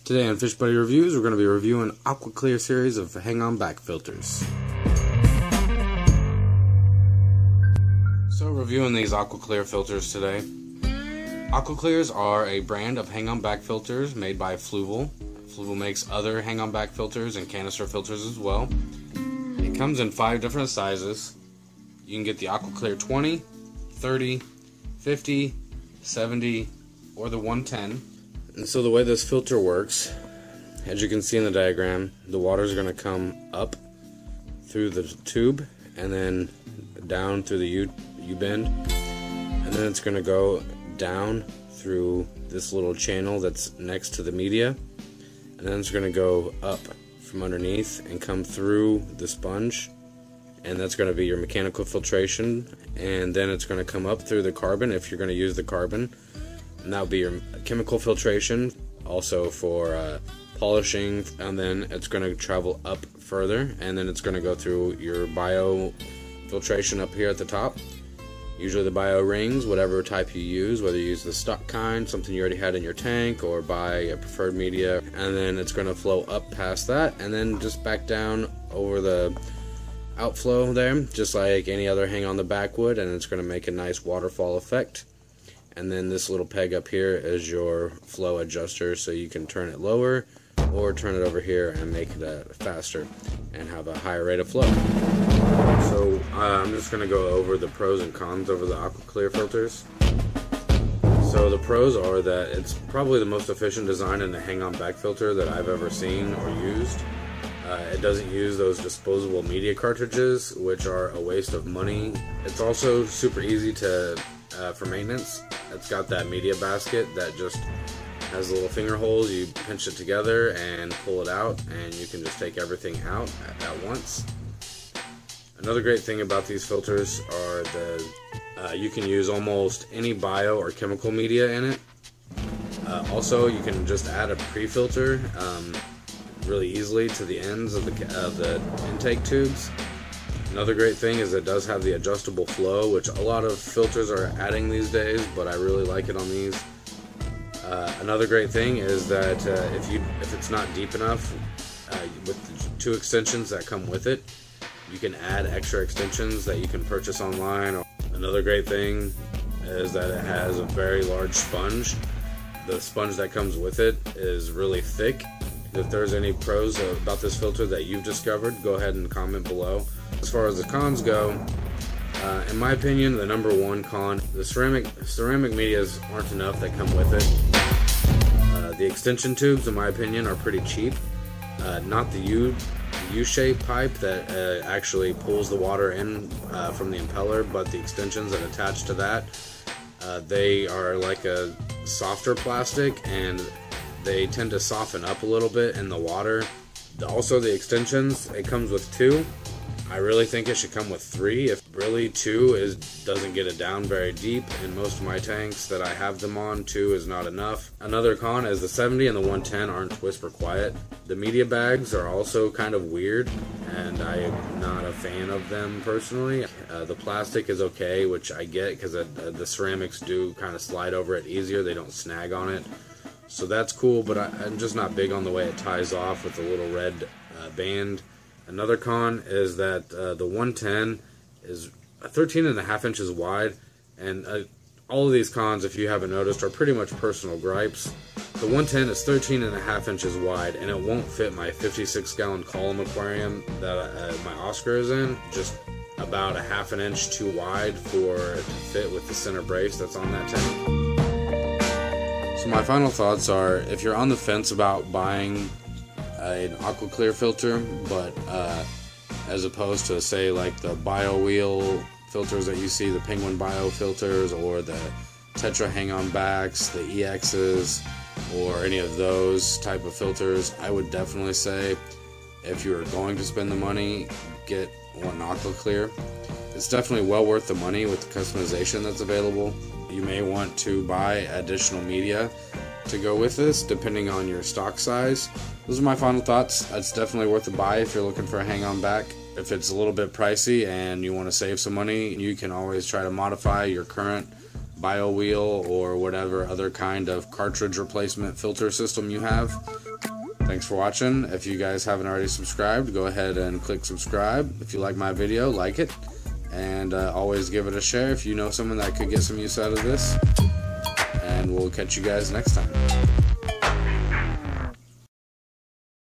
Today on Fish Buddy Reviews, we're going to be reviewing AquaClear series of hang-on back filters. So reviewing these AquaClear filters today. AquaClears are a brand of hang-on back filters made by Fluval. Fluval makes other hang-on back filters and canister filters as well. It comes in 5 different sizes. You can get the AquaClear 20, 30, 50, 70, or the 110. And so the way this filter works, as you can see in the diagram, the water is going to come up through the tube and then down through the U-bend, and then it's going to go down through this little channel that's next to the media, and then it's going to go up from underneath and come through the sponge, and that's going to be your mechanical filtration, and then it's going to come up through the carbon if you're going to use the carbon. And that would be your chemical filtration, also for polishing, and then it's going to travel up further, and then it's going to go through your bio filtration up here at the top. Usually the bio rings, whatever type you use, whether you use the stock kind, something you already had in your tank, or buy a preferred media, and then it's going to flow up past that, and then just back down over the outflow there, just like any other hang on the back would, and it's going to make a nice waterfall effect. And then this little peg up here is your flow adjuster, so you can turn it lower or turn it over here and make it faster and have a higher rate of flow. So I'm just going to go over the pros and cons over the AquaClear filters. So the pros are that it's probably the most efficient design in a hang-on back filter that I've ever seen or used. It doesn't use those disposable media cartridges, which are a waste of money. It's also super easy to for maintenance. It's got that media basket that just has little finger holes. You pinch it together and pull it out, and you can just take everything out at once. Another great thing about these filters are you can use almost any bio or chemical media in it. Also, you can just add a pre-filter really easily to the ends of the intake tubes. Another great thing is it does have the adjustable flow, which a lot of filters are adding these days, but I really like it on these. Another great thing is that if it's not deep enough, with the 2 extensions that come with it, you can add extra extensions that you can purchase online. Another great thing is that it has a very large sponge. The sponge that comes with it is really thick. If there's any pros about this filter that you've discovered, go ahead and comment below. As far as the cons go, in my opinion, the number 1 con, the ceramic medias aren't enough that come with it. The extension tubes, in my opinion, are pretty cheap. Not the U-shaped pipe that actually pulls the water in from the impeller, but the extensions that attach to that, they are like a softer plastic, and they tend to soften up a little bit in the water. Also, the extensions, it comes with 2. I really think it should come with 3. If really 2 doesn't get it down very deep. In most of my tanks that I have them on, 2 is not enough. Another con is the 70 and the 110 aren't whisper quiet. The media bags are also kind of weird, and I am not a fan of them personally. The plastic is okay, which I get because the ceramics do kind of slide over it easier. They don't snag on it. So that's cool, but I'm just not big on the way it ties off with the little red band. Another con is that the 110 is 13.5 inches wide, and all of these cons, if you haven't noticed, are pretty much personal gripes. The 110 is 13.5 inches wide, and it won't fit my 56-gallon column aquarium that my Oscar is in. Just about a ½ an inch too wide for it to fit with the center brace that's on that tank. So my final thoughts are, if you're on the fence about buying an AquaClear filter, but as opposed to, say, like the Bio Wheel filters that you see, the Penguin Bio filters, or the Tetra hang-on backs, the EXs, or any of those type of filters, I would definitely say, if you're going to spend the money, get one AquaClear. It's definitely well worth the money with the customization that's available. You may want to buy additional media to go with this, depending on your stock size. Those are my final thoughts. It's definitely worth a buy if you're looking for a hang-on back. If it's a little bit pricey and you want to save some money, you can always try to modify your current bio wheel or whatever other kind of cartridge replacement filter system you have. Thanks for watching. If you guys haven't already subscribed, go ahead and click subscribe. If you like my video, like it, and always give it a share if you know someone that could get some use out of this. And we'll catch you guys next time.